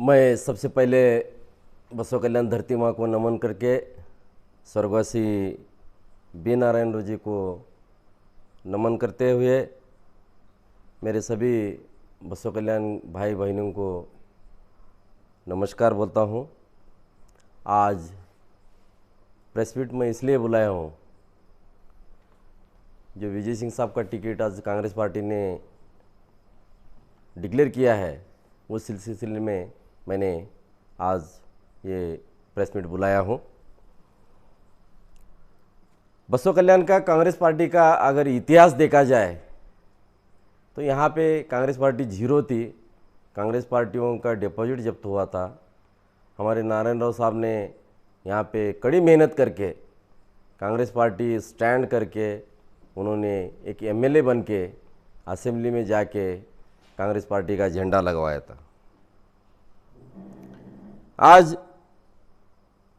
मैं सबसे पहले बसव कल्याण धरती माँ को नमन करके स्वर्गवासी बी नारायण राव जी को नमन करते हुए मेरे सभी बसव कल्याण भाई बहनों को नमस्कार बोलता हूँ। आज प्रेस मीट में इसलिए बुलाया हूँ, जो विजय सिंह साहब का टिकट आज कांग्रेस पार्टी ने डिक्लेयर किया है, उस सिलसिले में मैंने आज ये प्रेस मीट बुलाया हूँ। बसव कल्याण का कांग्रेस पार्टी का अगर इतिहास देखा जाए तो यहाँ पे कांग्रेस पार्टी जीरो थी। कांग्रेस पार्टियों का डिपॉजिट जब्त हुआ था। हमारे नारायण राव साहब ने यहाँ पे कड़ी मेहनत करके कांग्रेस पार्टी स्टैंड करके उन्होंने एक एमएलए बन के असेंबली में जाके कांग्रेस पार्टी का झंडा लगवाया था। आज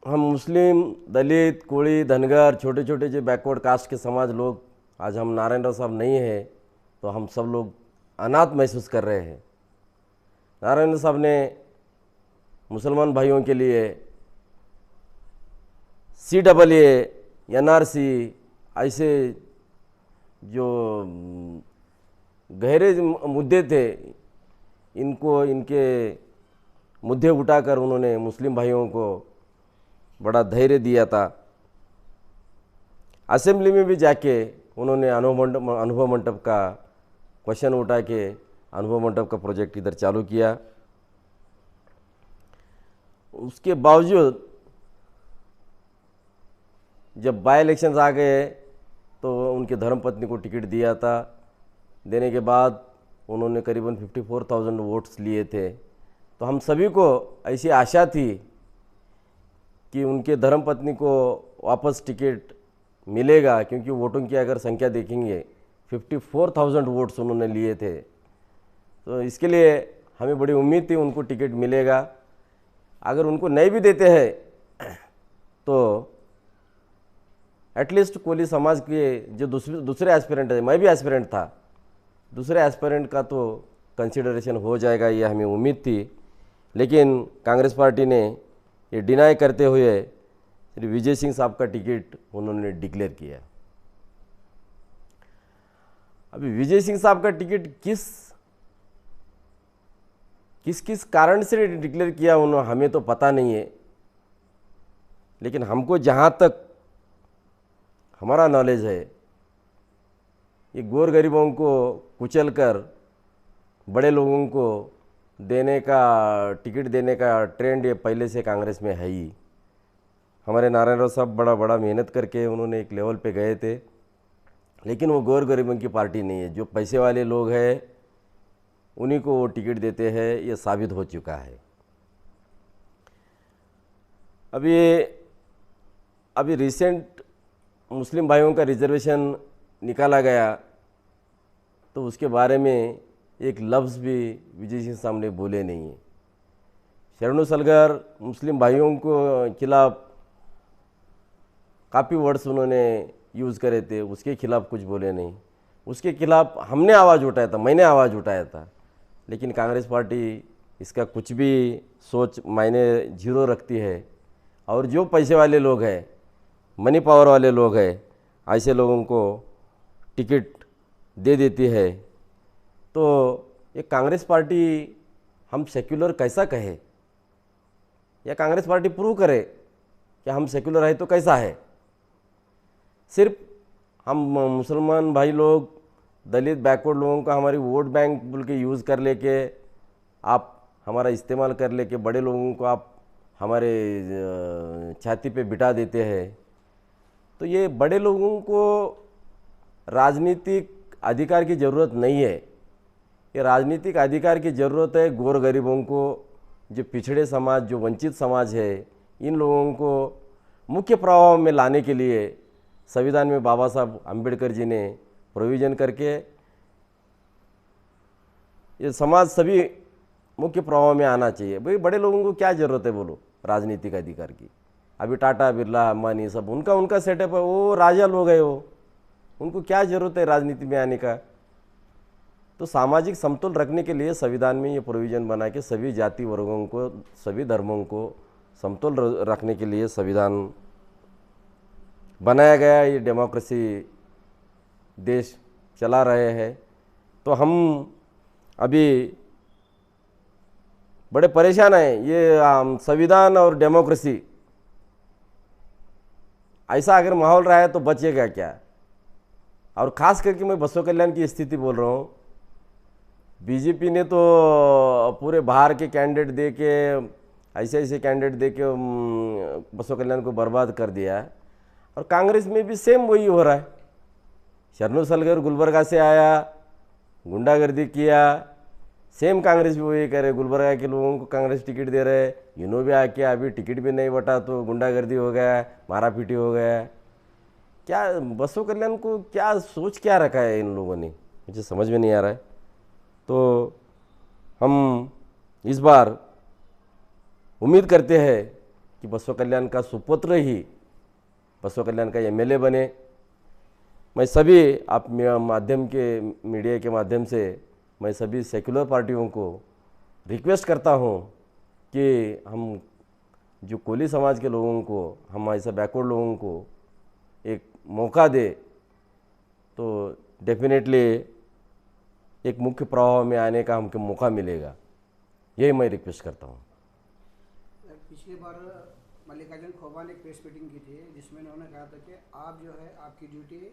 हम मुस्लिम, दलित, कोली, धनगर, छोटे छोटे जो बैकवर्ड कास्ट के समाज लोग, आज हम नारायण राव साहब नहीं हैं तो हम सब लोग अनाथ महसूस कर रहे हैं। नारायण राव साहब ने मुसलमान भाइयों के लिए CAA, NRC ऐसे जो गहरे मुद्दे थे, इनके मुद्दे उठाकर उन्होंने मुस्लिम भाइयों को बड़ा धैर्य दिया था। असेंबली में भी जाके उन्होंने अनुभव मंडप का क्वेश्चन उठा के अनुभव मंडप का प्रोजेक्ट इधर चालू किया। उसके बावजूद जब बाय इलेक्शंस आ गए तो उनके धर्मपत्नी को टिकट दिया था। देने के बाद उन्होंने करीबन 54,000 वोट्स लिए थे। तो हम सभी को ऐसी आशा थी कि उनके धर्मपत्नी को वापस टिकट मिलेगा, क्योंकि वोटों की अगर संख्या देखेंगे 54,000 वोट्स उन्होंने लिए थे। तो इसके लिए हमें बड़ी उम्मीद थी उनको टिकट मिलेगा। अगर उनको नहीं भी देते हैं तो एटलीस्ट कोली समाज के जो दूसरे एस्पिरेंट है, मैं भी एस्पिरेंट था, दूसरे एस्पिरेंट का तो कंसिडरेशन हो जाएगा, ये हमें उम्मीद थी। लेकिन कांग्रेस पार्टी ने ये डिनाई करते हुए श्री विजय सिंह साहब का टिकट उन्होंने डिक्लेयर किया। अभी विजय सिंह साहब का टिकट किस कारण से डिक्लेयर किया उन्होंने हमें तो पता नहीं है। लेकिन हमको जहाँ तक हमारा नॉलेज है, ये गोर गरीबों को कुचलकर बड़े लोगों को टिकट देने का ट्रेंड ये पहले से कांग्रेस में है ही। हमारे नारायण राव साहब बड़ा मेहनत करके उन्होंने एक लेवल पे गए थे, लेकिन वो गोर गरीबों की पार्टी नहीं है। जो पैसे वाले लोग हैं उन्हीं को वो टिकट देते हैं, ये साबित हो चुका है। अभी रिसेंट मुस्लिम भाइयों का रिजर्वेशन निकाला गया तो उसके बारे में एक लफ्ज़ भी विजय सिंह साहब ने बोले नहीं है। शरणु सलगर मुस्लिम भाइयों को खिलाफ काफ़ी वर्ड्स उन्होंने यूज़ करे थे, उसके खिलाफ कुछ बोले नहीं। उसके खिलाफ हमने आवाज़ उठाया था, मैंने आवाज़ उठाया था, लेकिन कांग्रेस पार्टी इसका कुछ भी सोच मायने जीरो रखती है। और जो पैसे वाले लोग हैं, मनी पावर वाले लोग हैं, ऐसे लोगों को टिकट दे देती है। तो ये कांग्रेस पार्टी हम सेक्युलर कैसा कहे, या कांग्रेस पार्टी प्रूव करे कि हम सेक्युलर है तो कैसा है। सिर्फ हम मुसलमान भाई लोग, दलित, बैकवर्ड लोगों का हमारी वोट बैंक बोल के यूज़ कर लेके आप हमारा इस्तेमाल कर लेके बड़े लोगों को आप हमारे छाती पे बिठा देते हैं। तो ये बड़े लोगों को राजनीतिक अधिकार की ज़रूरत नहीं है। ये राजनीतिक अधिकार की ज़रूरत है गोर गरीबों को, जो पिछड़े समाज, जो वंचित समाज है, इन लोगों को मुख्य प्रवाह में लाने के लिए संविधान में बाबा साहब अम्बेडकर जी ने प्रोविज़न करके ये समाज सभी मुख्य प्रवाह में आना चाहिए। भाई बड़े लोगों को क्या ज़रूरत है बोलो राजनीतिक अधिकार की। अभी टाटा, बिरला, अंबानी सब उनका सेटअप है, वो राजा लोग हैं, वो उनको क्या ज़रूरत है राजनीति में आने का। तो सामाजिक समतोल रखने के लिए संविधान में ये प्रोविज़न बना के सभी जाति वर्गों को, सभी धर्मों को समतोल रखने के लिए संविधान बनाया गया। ये डेमोक्रेसी देश चला रहे हैं। तो हम अभी बड़े परेशान हैं। ये संविधान और डेमोक्रेसी ऐसा अगर माहौल रहा है तो बचेगा क्या। और ख़ास करके मैं बसव कल्याण की स्थिति बोल रहा हूँ। बीजेपी ने तो पूरे बाहर के कैंडिडेट दे के, ऐसे ऐसे कैंडिडेट दे के बसव कल्याण को बर्बाद कर दिया है। और कांग्रेस में भी सेम वही हो रहा है। शरणू सलगर गुलबर्गा से आया, गुंडागर्दी किया, सेम कांग्रेस भी वही करे। गुलबर्गा के लोगों को कांग्रेस टिकट दे रहे, इन्हों भी आके अभी टिकट भी नहीं बटा तो गुंडागर्दी हो गया, मारापीटी हो गया। क्या बसव कल्याण को क्या सोच क्या रखा है इन लोगों ने, मुझे समझ में नहीं आ रहा है। तो हम इस बार उम्मीद करते हैं कि बसव कल्याण का सुपुत्र ही बसव कल्याण का एमएलए बने। मैं सभी आप माध्यम के मीडिया के माध्यम से मैं सभी सेक्युलर पार्टियों को रिक्वेस्ट करता हूं कि हम जो कोली समाज के लोगों को, हम ऐसा बैकवर्ड लोगों को एक मौका दे तो डेफिनेटली एक मुख्य प्रवाह में आने का हमको मौका मिलेगा। यही मैं रिक्वेस्ट करता हूँ। पिछली बार मल्लिकार्जुन खड़गे ने प्रेस मीटिंग की थी जिसमें उन्होंने कहा था कि आप जो है आपकी ड्यूटी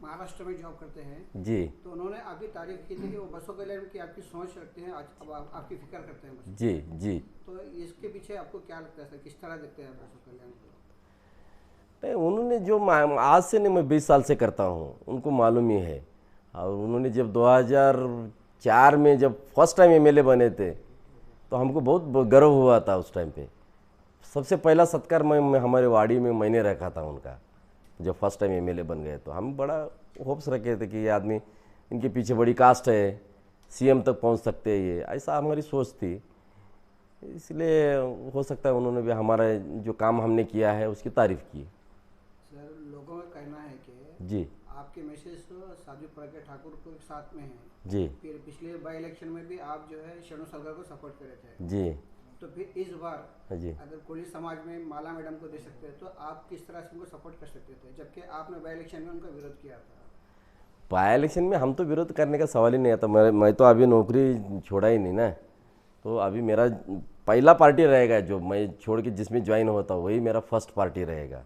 महाराष्ट्र में जॉब करते हैं जी। तो उन्होंने अभी तारीफ की थी कि वो बसव कल्याण की आपकी सोच रखते हैं, अब आपकी फिक्र करते हैं बस। जी जी। तो इसके पीछे आपको क्या लगता है सर, किस तरह देखते हैं बसव कल्याण को? नहीं, उन्होंने जो आज से नहीं, मैं 20 साल से करता हूँ, उनको मालूम ही है। और उन्होंने जब 2004 में जब फर्स्ट टाइम एमएलए बने थे तो हमको बहुत गर्व हुआ था। उस टाइम पे सबसे पहला सत्कार मैं हमारे वाड़ी में मैंने रखा था उनका। जब फर्स्ट टाइम एमएलए बन गए तो हम बड़ा होप्स रखे थे कि ये आदमी, इनके पीछे बड़ी कास्ट है, सीएम तक पहुंच सकते हैं ये, ऐसा हमारी सोच थी। इसलिए हो सकता है उन्होंने भी हमारा जो काम हमने किया है उसकी तारीफ की। सर लोगों का कहना है कि जी आपके मैसेज साध्वी प्रज्ञा ठाकुर को साथ में है जी। फिर पिछले बाई इलेक्शन में भी आप जो है शरणू सलगर को सपोर्ट करे थे जी तो फिर इस बार जी। अगर कोली समाज में माला मैडम को दे सकते हैं तो आप किस तरह से उनको सपोर्ट कर सकते थे, जबकि आपने बाई इलेक्शन में उनका विरोध किया था? बाई इलेक्शन में हम तो विरोध करने का सवाल ही नहीं आता। मैं तो अभी नौकरी छोड़ा ही नहीं ना। तो अभी मेरा पहला पार्टी रहेगा जो मैं छोड़ के जिसमें ज्वाइन होता हूँ, वही मेरा फर्स्ट पार्टी रहेगा।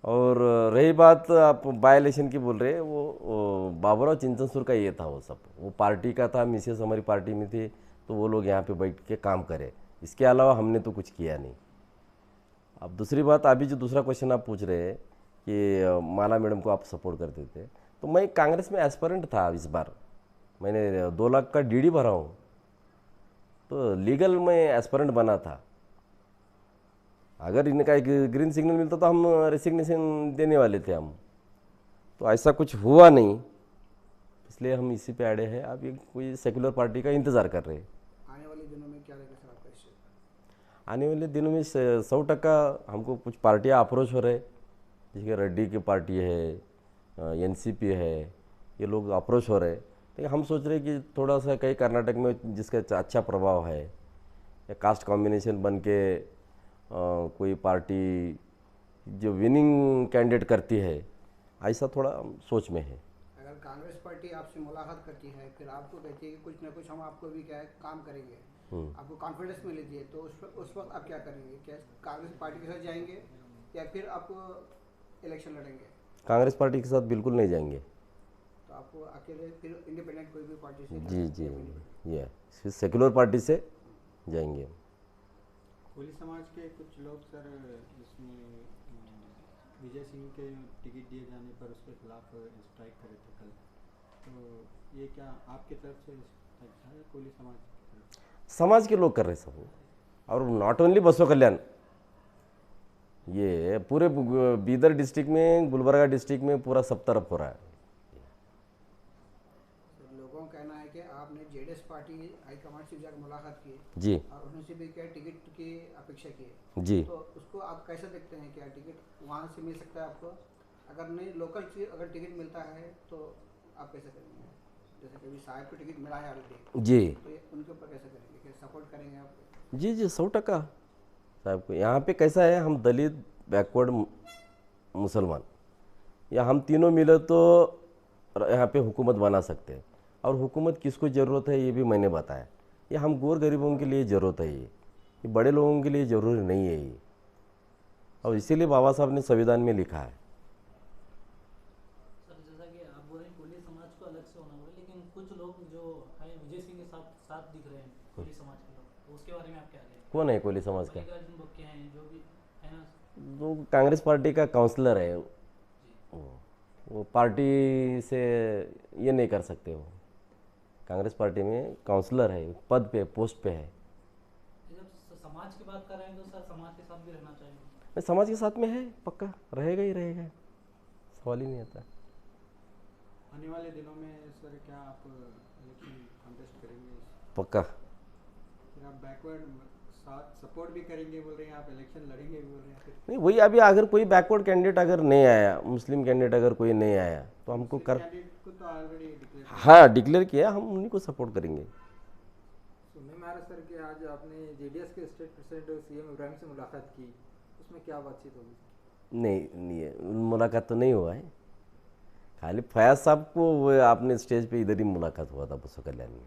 और रही बात आप बाई इलेक्शन की बोल रहे हैं, वो बाबूराव चिंतनसूर का ये था, वो सब वो पार्टी का था। मिसेस हमारी पार्टी में थी तो वो लोग यहाँ पे बैठ के काम करे, इसके अलावा हमने तो कुछ किया नहीं। अब दूसरी बात, अभी जो दूसरा क्वेश्चन आप पूछ रहे हैं कि माला मैडम को आप सपोर्ट करते थे, तो मैं कांग्रेस में एस्पिरेंट था। इस बार मैंने 2 लाख का डीडी भरा हूँ, तो लीगल में एस्पिरेंट बना था। अगर इनका एक ग्रीन सिग्नल मिलता तो हम रेसिग्नेशन देने वाले थे हम, तो ऐसा कुछ हुआ नहीं, इसलिए हम इसी पे अड़े हैं। अब ये कोई सेक्युलर पार्टी का इंतज़ार कर रहे हैं। आने वाले दिनों में क्या रहेगा सर आपका इससे? आने वाले दिनों में 100% हमको कुछ पार्टियां अप्रोच हो रहे, जैसे रेड्डी की पार्टी है, एनसीपी है, ये लोग अप्रोच हो रहे। लेकिन हम सोच रहे कि थोड़ा सा कहीं कर्नाटक में जिसका अच्छा प्रभाव है, या कास्ट कॉम्बिनेशन बन के कोई पार्टी जो विनिंग कैंडिडेट करती है, ऐसा थोड़ा सोच में है। अगर कांग्रेस पार्टी आपसे मुलाकात करती है फिर आपको कहती है कि कुछ ना कुछ हम आपको भी क्या है काम करेंगे, आपको कॉन्फिडेंस में लेती है, तो उस वक्त आप क्या करेंगे? क्या कांग्रेस पार्टी के साथ जाएंगे या फिर आप इलेक्शन लड़ेंगे? कांग्रेस पार्टी के साथ बिल्कुल नहीं जाएंगे। तो आपको अकेले फिर इंडिपेंडेंट कोई भी पार्टी से? जी जी, ये सेक्युलर पार्टी से जाएंगे। कोली समाज के कुछ लोग सर इसमें विजय सिंह के टिकट दिए जाने पर उसके खिलाफ स्ट्राइक करे थे कल, तो ये क्या आपकी तरफ से है? कोली समाज की तरफ समाज के लोग कर रहे सब, और नॉट ओनली बसव कल्याण, ये पूरे बीदर डिस्ट्रिक्ट में, गुलबर्गा डिस्ट्रिक्ट में पूरा सब तरफ हो रहा है। लोगों का कहना है कि आपने जेडीएस पार्टी हाईकमांड से जाकर मुलाकात की जी, और उनसे भी क्या टिकट की अपेक्षा की जी। तो उसको आप कैसे देखते हैं? क्या टिकट वहाँ से मिल सकता है आपको? अगर नहीं लोकल से अगर टिकट मिलता है तो आप कैसे करेंगे? जैसे कभी साहब को टिकट मिला है ऑलरेडी, जी तो उनके ऊपर कैसे करेंगे, क्या सपोर्ट करेंगे आप? जी जी 100% साहब को। यहाँ पे कैसा है, हम दलित, बैकवर्ड, मुसलमान, या हम तीनों मिले तो यहाँ पे हुकूमत बना सकते हैं। और हुकूमत किसको ज़रूरत है ये भी मैंने बताया। ये हम गोर गरीबों के लिए ज़रूरत है, ये बड़े लोगों के लिए ज़रूरी नहीं है ये। और इसीलिए बाबा साहब ने संविधान में लिखा है। सर जैसा कि आप बोल रहे हैं कोली समाज को अलग से होना होगा, लेकिन कुछ लोग जो है विजय सिंह के साथ साथ दिख रहे हैं कोली समाज के लोग, तो उसके बारे में आप क्या कहें? कौन है कोली समाज का? मल्लिकार्जुन खड़गे हैं जो भी है ना। जो कांग्रेस पार्टी का काउंसलर है वो पार्टी से ये नहीं कर सकते। वो कांग्रेस पार्टी में काउंसलर है, पद पे, पोस्ट पे है। जब समाज की बात कर रहे हैं तो सर समाज के साथ भी रहना चाहिए। मैं समाज के साथ में है, पक्का रहेगा ही रहेगा, सवाल ही नहीं आता। आने वाले दिनों में सर क्या आप इलेक्शन कॉन्टेस्ट करेंगे? पक्का। फिर आप बैकवर्ड साथ सपोर्ट भी करेंगे बोल रहे हैं, आप इलेक्शन लड़ेंगे भी बोल रहे हैं, फिर नहीं वही, अभी अगर कोई बैकवर्ड कैंडिडेट अगर नहीं आया, मुस्लिम कैंडिडेट अगर कोई नहीं आया तो हमको कर, कैंडिडेट को तो ऑलरेडी डिक्लेयर हाँ डिक्लेयर किया, हम उन्हीं को सपोर्ट करेंगे। सुनने में आ रहा सर कि आज आपने जेडीएस के स्टेट प्रेसिडेंट सीएम इब्राहिम से मुलाकात की, उसमें क्या बातचीत होगी? नहीं है, मुलाकात तो नहीं हुआ है। खाली फयाज साहब को वो आपने स्टेज पे इधर ही मुलाकात हुआ था बसो कल्याण में।